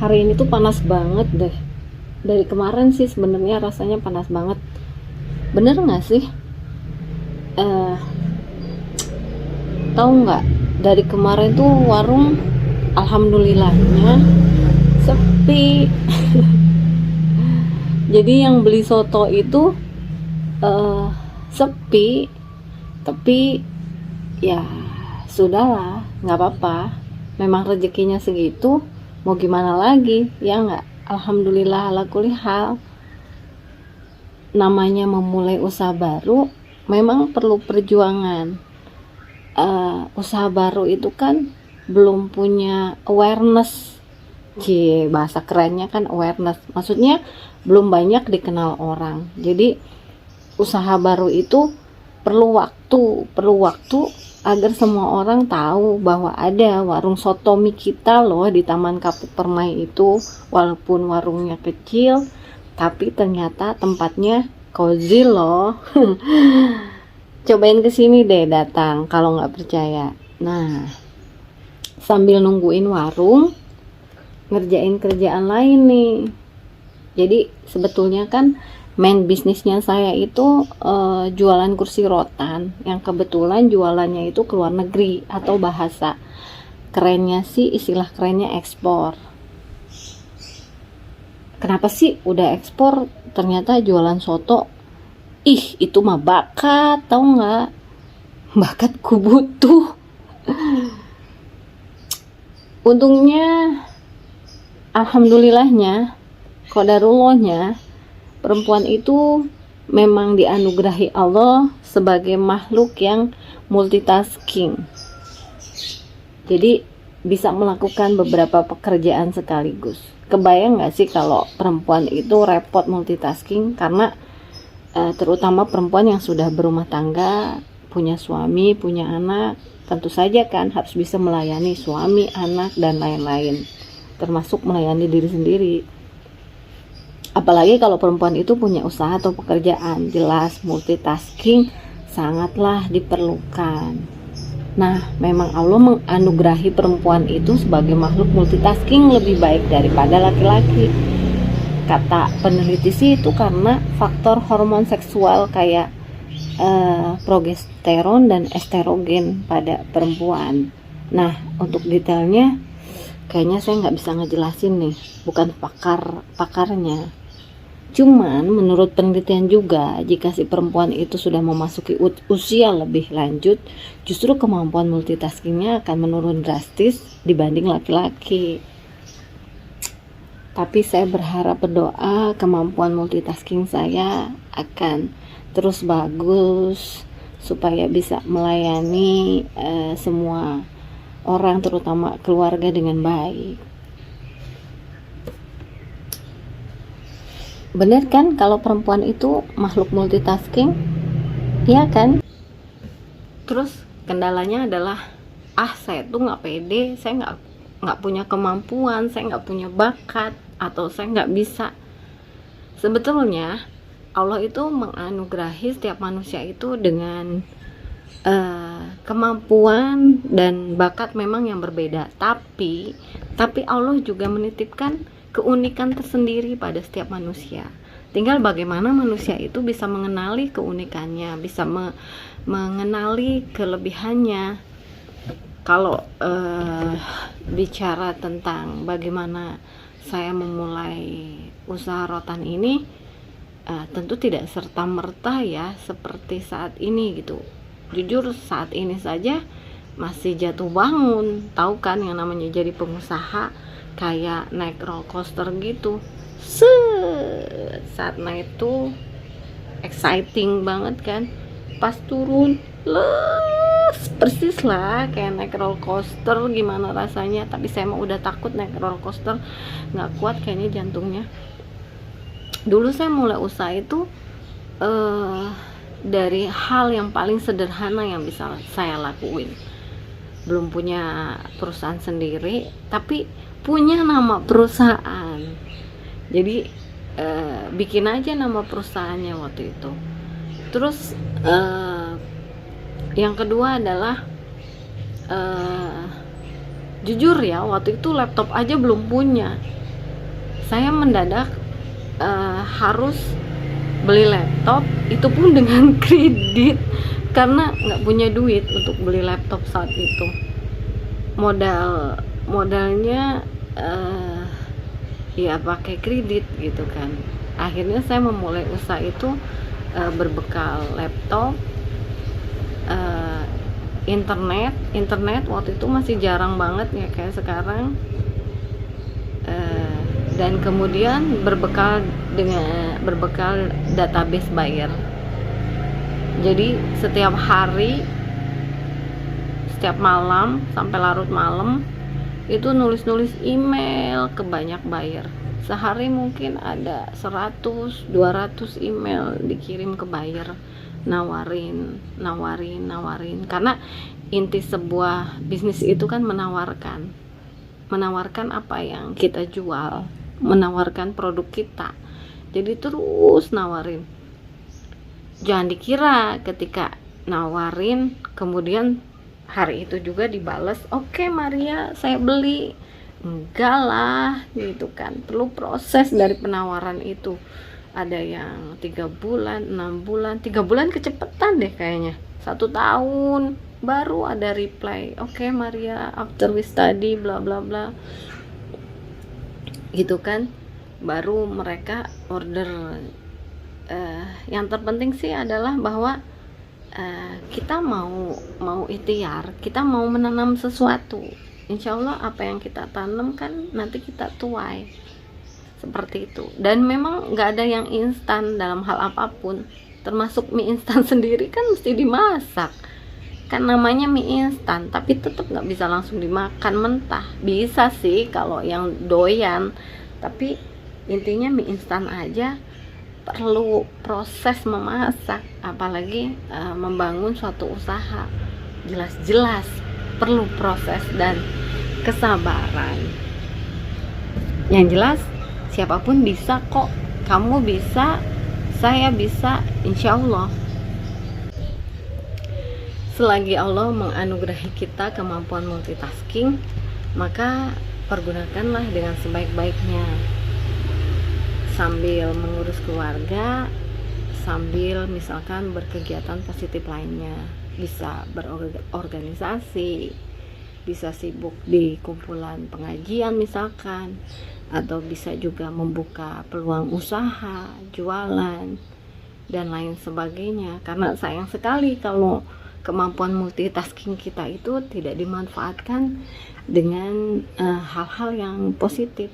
Hari ini tuh panas banget deh. Dari kemarin sih sebenarnya rasanya panas banget. Bener nggak sih? Eh, tahu nggak? Dari kemarin tuh warung, alhamdulillahnya sepi. Jadi yang beli soto itu eh, sepi, tapi ya sudahlah, nggak apa-apa. Memang rezekinya segitu, mau gimana lagi? Ya nggak. Alhamdulillah ala kulli hal. Namanya memulai usaha baru memang perlu perjuangan. Usaha baru itu kan belum punya awareness. Bahasa kerennya kan awareness, maksudnya belum banyak dikenal orang. Jadi usaha baru itu perlu waktu agar semua orang tahu bahwa ada warung soto mie kita loh di Taman Kapuk Permai itu. Walaupun warungnya kecil, tapi ternyata tempatnya cozy loh. Cobain kesini deh, datang kalau nggak percaya. Nah, sambil nungguin warung, ngerjain kerjaan lain nih. Jadi sebetulnya kan main bisnisnya saya itu jualan kursi rotan, yang kebetulan jualannya itu ke luar negeri, atau bahasa kerennya sih, istilah kerennya ekspor. Kenapa sih udah ekspor ternyata jualan soto? Itu mah bakat, tau nggak? Bakat ku butuh. Untungnya, alhamdulillahnya, qadarullohnya, perempuan itu memang dianugerahi Allah sebagai makhluk yang multitasking. Jadi bisa melakukan beberapa pekerjaan sekaligus. Kebayang gak sih kalau perempuan itu repot multitasking? Karena terutama perempuan yang sudah berumah tangga, punya suami, punya anak, tentu saja kan harus bisa melayani suami, anak, dan lain-lain, termasuk melayani diri sendiri. Apalagi kalau perempuan itu punya usaha atau pekerjaan, jelas multitasking sangatlah diperlukan. Nah, memang Allah menganugerahi perempuan itu sebagai makhluk multitasking lebih baik daripada laki-laki. Kata peneliti sih itu karena faktor hormon seksual kayak progesteron dan estrogen pada perempuan. Nah, untuk detailnya kayaknya saya nggak bisa ngejelasin nih, bukan pakarnya. Cuman menurut penelitian juga, jika si perempuan itu sudah memasuki usia lebih lanjut, justru kemampuan multitaskingnya akan menurun drastis dibanding laki-laki. Tapi saya berdoa kemampuan multitasking saya akan terus bagus, supaya bisa melayani semua orang, terutama keluarga, dengan baik. Bener kan kalau perempuan itu makhluk multitasking? Iya kan? Terus kendalanya adalah, saya tuh nggak pede, saya nggak punya kemampuan, saya nggak punya bakat, atau saya nggak bisa. Sebetulnya Allah itu menganugerahi setiap manusia itu dengan kemampuan dan bakat memang yang berbeda, tapi Allah juga menitipkan keunikan tersendiri pada setiap manusia. Tinggal bagaimana manusia itu bisa mengenali keunikannya, bisa mengenali kelebihannya. Kalau bicara tentang bagaimana saya memulai usaha rotan ini, tentu tidak serta-merta ya seperti saat ini gitu. Jujur saat ini saja masih jatuh bangun. Tahu kan yang namanya jadi pengusaha, kayak naik roller coaster gitu. Saat naik tuh exciting banget kan, pas turun persis lah kayak naik roller coaster, gimana rasanya. Tapi saya mah udah takut naik roller coaster, nggak kuat kayaknya jantungnya. Dulu saya mulai usaha itu dari hal yang paling sederhana yang bisa saya lakuin. Belum punya perusahaan sendiri, tapi punya nama perusahaan. Jadi bikin aja nama perusahaannya waktu itu. Terus yang kedua adalah jujur ya, waktu itu laptop aja belum punya. saya mendadak harus beli laptop, itu pun dengan kredit karena nggak punya duit untuk beli laptop saat itu. Modalnya ya pakai kredit gitu kan. Akhirnya saya memulai usaha itu berbekal laptop, internet waktu itu masih jarang banget ya kayak sekarang, dan kemudian berbekal database buyer. Jadi setiap hari, setiap malam sampai larut malam itu nulis email ke banyak buyer. Sehari mungkin ada 100-200 email dikirim ke buyer, nawarin. Karena inti sebuah bisnis itu kan menawarkan apa yang kita jual, menawarkan produk kita. Jadi terus nawarin. Jangan dikira ketika nawarin kemudian hari itu juga dibales, oke Maria saya beli. Enggak lah gitu kan, perlu proses dari penawaran itu. Ada yang 3 bulan, 6 bulan, 3 bulan kecepatan deh kayaknya, 1 tahun baru ada reply, oke Maria after we study bla bla bla gitu kan, baru mereka order. Yang terpenting sih adalah bahwa kita mau ikhtiar, kita mau menanam sesuatu, insya Allah apa yang kita tanam kan nanti kita tuai, seperti itu. Dan memang nggak ada yang instan dalam hal apapun, termasuk mie instan sendiri kan mesti dimasak. Kan namanya mie instan, tapi tetap nggak bisa langsung dimakan mentah. Bisa sih kalau yang doyan, tapi intinya mie instan aja perlu proses memasak, apalagi membangun suatu usaha. Jelas-jelas perlu proses dan kesabaran. Yang jelas siapapun bisa kok, kamu bisa, saya bisa, insya Allah. Selagi Allah menganugerahi kita kemampuan multitasking, maka pergunakanlah dengan sebaik-baiknya, sambil mengurus keluarga, sambil misalkan berkegiatan positif lainnya. Bisa berorganisasi, bisa sibuk di kumpulan pengajian misalkan, atau bisa juga membuka peluang usaha, jualan, dan lain sebagainya. Karena sayang sekali kalau kemampuan multitasking kita itu tidak dimanfaatkan dengan hal-hal yang positif.